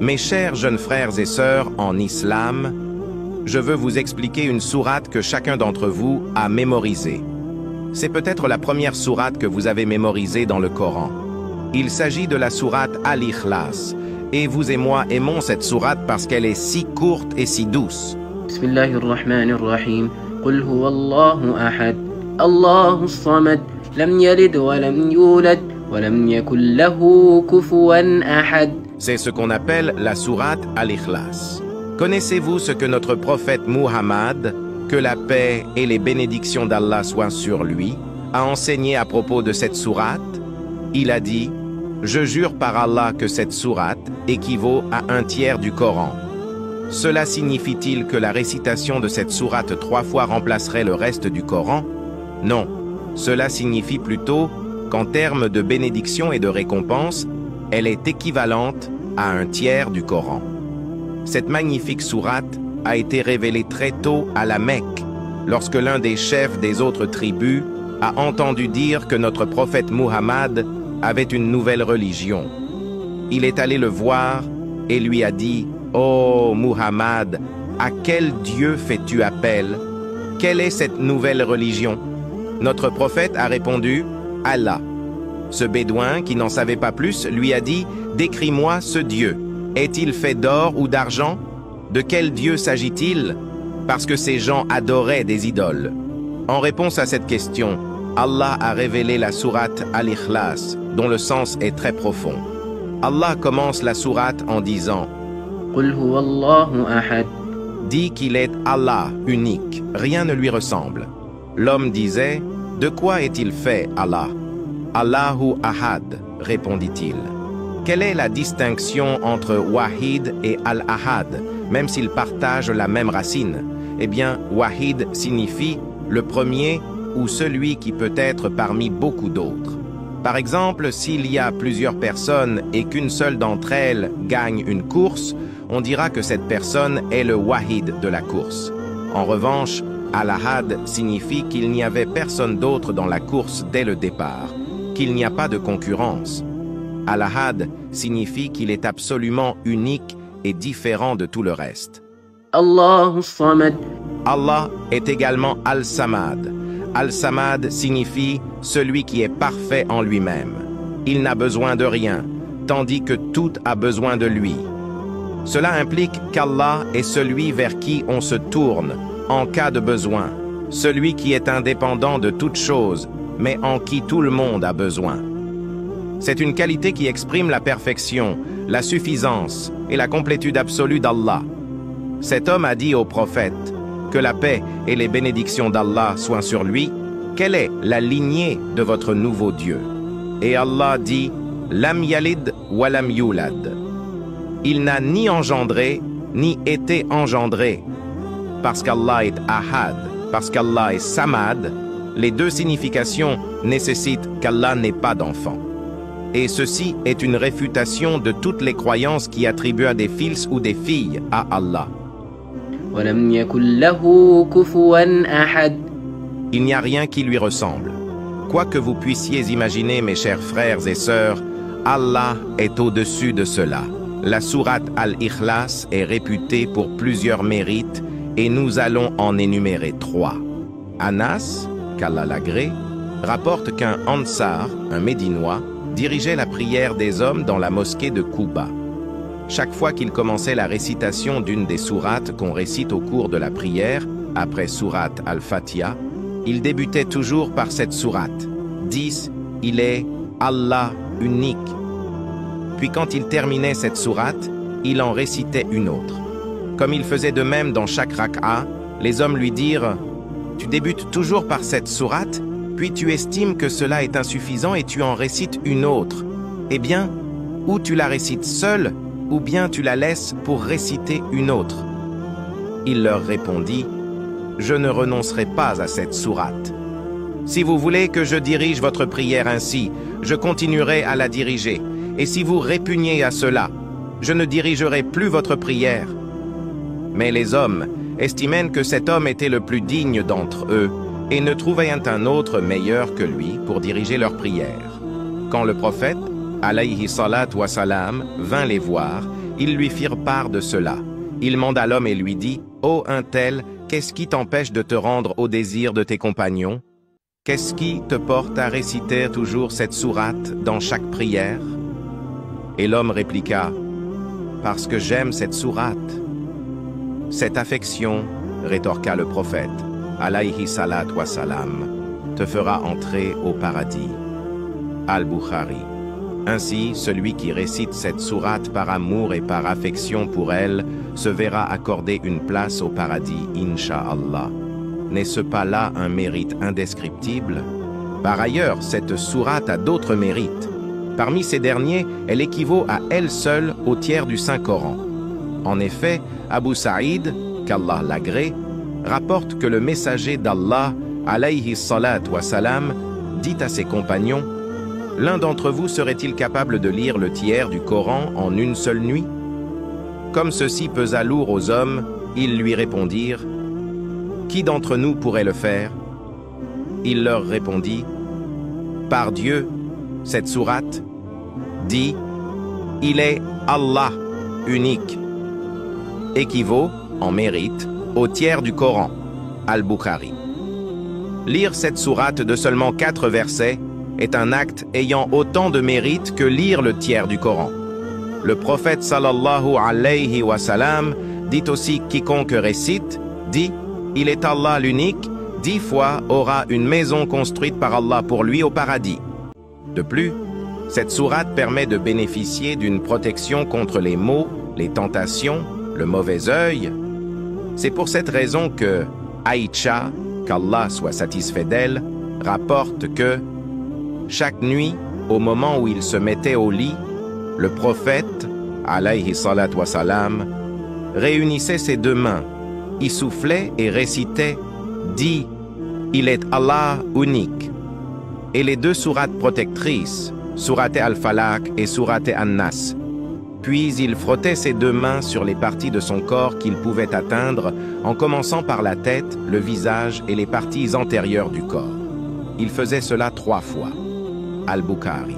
Mes chers jeunes frères et sœurs en islam, je veux vous expliquer une sourate que chacun d'entre vous a mémorisée. C'est peut-être la première sourate que vous avez mémorisée dans le Coran. Il s'agit de la sourate Al-Ikhlas. Et vous et moi aimons cette sourate parce qu'elle est si courte et si douce. Bismillahirrahmanirrahim. Qul huwa Allahu ahad. Allahu as-samad. Lam yalid wa lam yulad wa lam yakul lahu kufuwan ahad. C'est ce qu'on appelle la sourate Al-Ikhlas. Connaissez-vous ce que notre prophète Muhammad, que la paix et les bénédictions d'Allah soient sur lui, a enseigné à propos de cette sourate? Il a dit: je jure par Allah que cette sourate équivaut à 1/3 du Coran. Cela signifie-t-il que la récitation de cette sourate 3 fois remplacerait le reste du Coran? Non, cela signifie plutôt qu'en termes de bénédiction et de récompense, elle est équivalente à 1/3 du Coran. Cette magnifique sourate a été révélée très tôt à la Mecque, lorsque l'un des chefs des autres tribus a entendu dire que notre prophète Muhammad avait une nouvelle religion. Il est allé le voir et lui a dit: « Oh Muhammad, à quel Dieu fais-tu appel? Quelle est cette nouvelle religion ?» Notre prophète a répondu: « Allah. » Ce bédouin, qui n'en savait pas plus, lui a dit: « Décris-moi ce Dieu. Est-il fait d'or ou d'argent? De quel Dieu s'agit-il? Parce que ces gens adoraient des idoles. » En réponse à cette question, Allah a révélé la sourate Al-Ikhlas, dont le sens est très profond. Allah commence la sourate en disant: Qul huwa Allahu ahad. Dit qu'il est Allah, unique, rien ne lui ressemble. L'homme disait: de quoi est-il fait, Allah? Allahu ahad, répondit-il. Quelle est la distinction entre Wahid et Al-Ahad, même s'ils partagent la même racine? Eh bien, Wahid signifie le premier ou celui qui peut être parmi beaucoup d'autres. Par exemple, s'il y a plusieurs personnes et qu'une seule d'entre elles gagne une course, on dira que cette personne est le Wahid de la course. En revanche, Al-Ahad signifie qu'il n'y avait personne d'autre dans la course dès le départ, qu'il n'y a pas de concurrence. Al-Ahad signifie qu'il est absolument unique et différent de tout le reste. Allahu as-samad. Allah est également Al-Samad. Al-Samad signifie celui qui est parfait en lui-même. Il n'a besoin de rien, tandis que tout a besoin de lui. Cela implique qu'Allah est celui vers qui on se tourne en cas de besoin, celui qui est indépendant de toute chose, mais en qui tout le monde a besoin. C'est une qualité qui exprime la perfection, la suffisance et la complétude absolue d'Allah. Cet homme a dit au prophète: que la paix et les bénédictions d'Allah soient sur lui. Quelle est la lignée de votre nouveau Dieu? Et Allah dit: Lam yalid wa lam yulad. Il n'a ni engendré, ni été engendré. Parce qu'Allah est Ahad, parce qu'Allah est Samad, les deux significations nécessitent qu'Allah n'ait pas d'enfant. Et ceci est une réfutation de toutes les croyances qui attribuent à des fils ou des filles à Allah. Il n'y a rien qui lui ressemble. Quoi que vous puissiez imaginer, mes chers frères et sœurs, Allah est au-dessus de cela. La sourate Al-Ikhlas est réputée pour plusieurs mérites et nous allons en énumérer 3. Anas, qu'Allah l'agrée, rapporte qu'un Ansar, un Médinois, dirigeait la prière des hommes dans la mosquée de Kouba. Chaque fois qu'il commençait la récitation d'une des sourates qu'on récite au cours de la prière, après sourate Al-Fatiha, il débutait toujours par cette sourate. 10. Il est Allah unique. Puis quand il terminait cette sourate, il en récitait une autre. Comme il faisait de même dans chaque rak'a, les hommes lui dirent: tu débutes toujours par cette sourate, puis tu estimes que cela est insuffisant et tu en récites une autre. Eh bien, ou tu la récites seule, ou bien tu la laisses pour réciter une autre. Il leur répondit: je ne renoncerai pas à cette sourate. Si vous voulez que je dirige votre prière ainsi, je continuerai à la diriger. Et si vous répugnez à cela, je ne dirigerai plus votre prière. Mais les hommes estimaient que cet homme était le plus digne d'entre eux et ne trouvaient un autre meilleur que lui pour diriger leur prière. Quand le prophète, alayhi salat wa salam, vint les voir, Ils lui firent part de cela. Il manda l'homme et lui dit, « Ô un tel, qu'est-ce qui t'empêche de te rendre au désir de tes compagnons? Qu'est-ce qui te porte à réciter toujours cette sourate dans chaque prière ?» Et l'homme répliqua, « Parce que j'aime cette sourate. » Cette affection, rétorqua le prophète, alayhi salat wa salam, te fera entrer au paradis. Al-Bukhari. Ainsi, celui qui récite cette sourate par amour et par affection pour elle se verra accorder une place au paradis, Inch'Allah. N'est-ce pas là un mérite indescriptible? Par ailleurs, cette sourate a d'autres mérites. Parmi ces derniers, elle équivaut à elle seule au tiers du Saint-Coran. En effet, Abu Saïd, qu'Allah l'agrée, rapporte que le messager d'Allah, alayhi salat wa salam, dit à ses compagnons, « L'un d'entre vous serait-il capable de lire le tiers du Coran en une seule nuit ?» Comme ceci pesa lourd aux hommes, ils lui répondirent, « Qui d'entre nous pourrait le faire ?» Il leur répondit, « Par Dieu, cette sourate dit, il est Allah, unique, équivaut, en mérite, au tiers du Coran, Al-Bukhari. Lire cette sourate de seulement 4 versets est un acte ayant autant de mérite que lire le tiers du Coran. Le prophète sallallahu alayhi wa sallam dit aussi quiconque récite, dit, il est Allah l'unique, 10 fois aura une maison construite par Allah pour lui au paradis. De plus, cette sourate permet de bénéficier d'une protection contre les maux, les tentations, le mauvais œil. C'est pour cette raison que Aïcha, qu'Allah soit satisfait d'elle, rapporte que chaque nuit, au moment où il se mettait au lit, le prophète, alayhi salat wa salam, réunissait ses 2 mains, y soufflait et récitait, dit, il est Allah unique. Et les 2 sourates protectrices, sourate Al-Falaq et sourate An-Nas. Puis il frottait ses 2 mains sur les parties de son corps qu'il pouvait atteindre, en commençant par la tête, le visage et les parties antérieures du corps. Il faisait cela 3 fois. Al-Bukhari.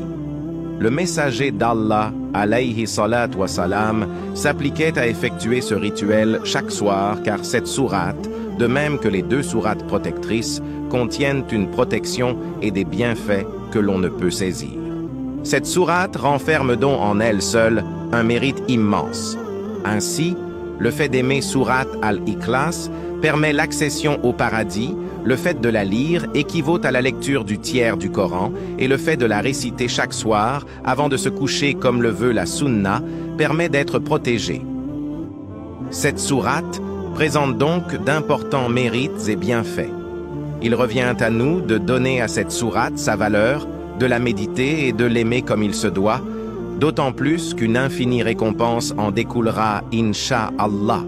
Le messager d'Allah, alayhi salat wa salam, s'appliquait à effectuer ce rituel chaque soir, car cette sourate, de même que les 2 sourates protectrices, contiennent une protection et des bienfaits que l'on ne peut saisir. Cette sourate renferme donc en elle seule un mérite immense. Ainsi, le fait d'aimer sourate al-Ikhlas permet l'accession au paradis, le fait de la lire équivaut à la lecture du tiers du Coran et le fait de la réciter chaque soir avant de se coucher comme le veut la sunna permet d'être protégé. Cette sourate présente donc d'importants mérites et bienfaits. Il revient à nous de donner à cette sourate sa valeur, de la méditer et de l'aimer comme il se doit, d'autant plus qu'une infinie récompense en découlera, Inch'Allah.